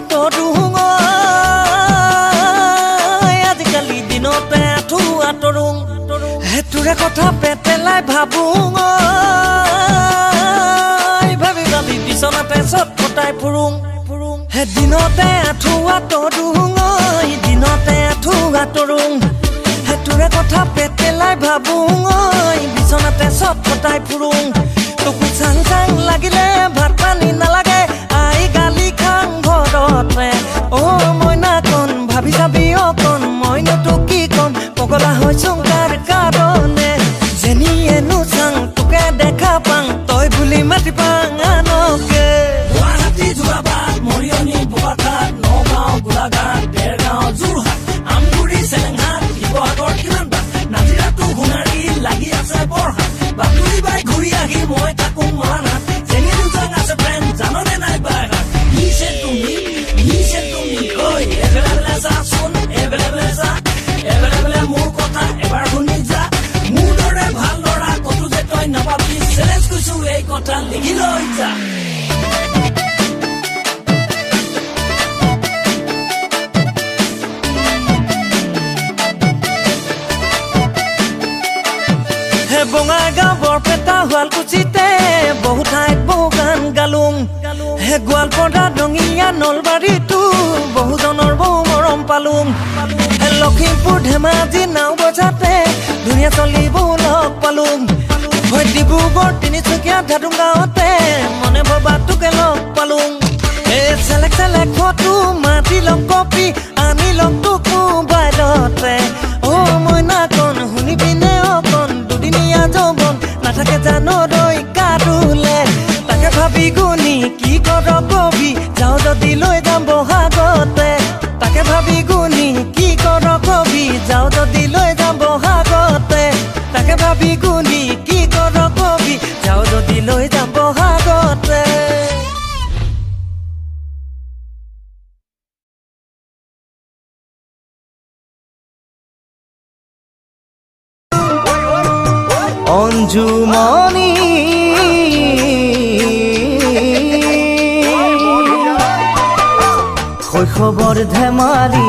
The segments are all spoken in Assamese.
তৰুং আজিকালি দিনতে আঁঠুৱা তৰুং হেতুৰে কথা পেটেলাই ভাবোং ভাবি ভাবি বিচনাতে চটফটাই ফুৰুং হে দিনতে আঁঠুৱা তৰুং দিনতে আঁঠুৱা তৰুং হেতুৰে কথা পেটেলাই ভাবোং বিচনাতে চটফটাই ফুৰুং তোকো চাং চাং লাগিলে ভাত পানী নালাগে আই গালি খাং ঘৰতে মইনা কণ ভাবি চাবি অকণ মইনো তোক কি কম পগলা হৈছোঁ তাৰ কাৰণে যেনিয়েনো চাং তোকে দেখা পাং তই বুলি মাতি পাং আনকে গুৱাহাটী যোৰাবাট মৰিয়নি বোকাখাট নগাঁও গোলাঘাট দেৰগাঁও যোৰহাট আমগুৰি চেলেংহাট শিৱসাগৰ কিমান বাট নাজিৰাটো সোণাৰী লাগি আছে বৰহাট বাতৰি বাই ঘূৰি আহি মই থাকোঁ মৰাণহাট যেনিয়েনো চাং আছে ফ্ৰেণ্ড জাননে নাই বাইহাট নিছে তুমি ঐ এভেলেবলে যাচোন এভেলেবলে যা এভেলেবলে মোৰ কথা এবাৰ শুনি যা মোৰ দৰে ভাল ল'ৰা কতো যে তই নাপাবি চেলেঞ্জ কৰিছোঁ এই কথা লিখি লৈ যা হে বঙাইগাঁও বৰপেটা শুৱালকুছিতে বহু ঠাইত বহু গান গালোং হে গোৱালপাৰা ডঙিয়া নলবাৰীতো বহুজনৰ বহু মৰম পালোং হে লখিমপুৰ ধেমাজি নাও বজাতে ধুনীয়া চলি বহু লগ পালোং হয় ডিব্ৰুগড় তিনিচুকীয়া ধাতুং গাঁৱতে মনে ভবা তোকে লগ পালোং চেলেক চেলেক ফটো মাতি লগ কপি আনি লগ তোক মোবাইলতে মইনা কণ শুনি পিনে অকণ দুদিনীয়া যৌৱন নাথাকে জানো ৰৈ কাটোলে তাকে ভাবি গুণি কি কৰ কবি যাওঁ যদি লৈ যাম বহাগতে তাকে ভাবি গুণি কি কৰ কবি যাওঁ যদি লৈ যাম বহাগতে তাকে ভাবি গুণি কি কৰ কবি যাওঁ যদি লৈ যাম বহাগতে অঞ্জুমণি শৈশৱৰ ধেমালি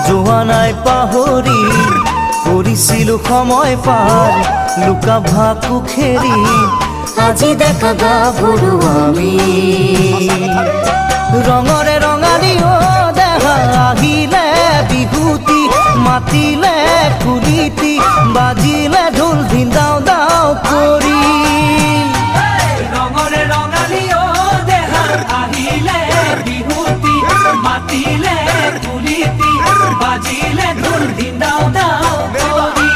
যোৱা নাই পাহৰি কৰিছিলোঁ সময় পাৰ লুকা ভাকু খেৰি আজি দেখা গাভৰু আমি ৰঙৰে ৰঙালী দেহা আহিলে বিহুতি মাতিলে কুলিতি বাজিলে ঢোল ধিন্দাও দাও কৰি ৰঙৰে ৰঙালী দেহা আহিলে বিহুতি মাতিলে কুলিতি বাজিলে ঢোল ধিন্দাও দাও কৰি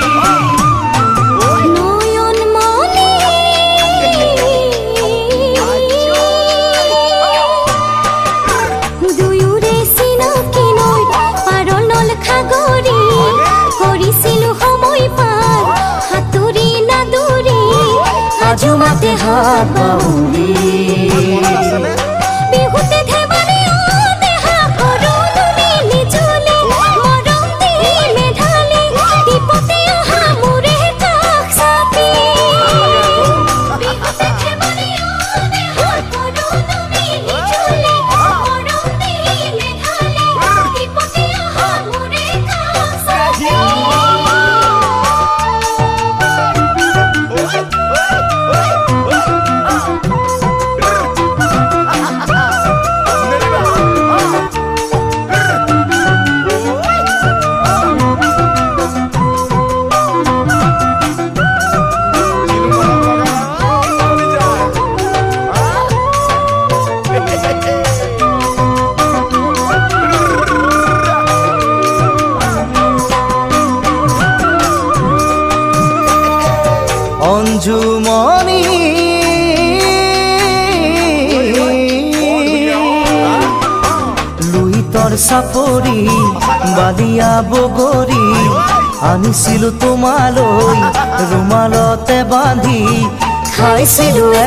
জুমাতে হাত বাউলি বিহুতে ধেমালি দেহা কৰো তুমি নিজলে মৰম দি মেধালে দীপতে অহা মোৰে কাষ চাপি বিহুতে ধেমালি দেহা কৰো তুমি নিজলে মৰম দি মেধালে দীপতে অহা মোৰে কাষ চাপি অঞ্জুমণি লুইতৰ চাপৰি বালিয়া বগৰী আনিছিলোঁ তোমালৈ ৰুমালতে বান্ধি খাইছিলোঁ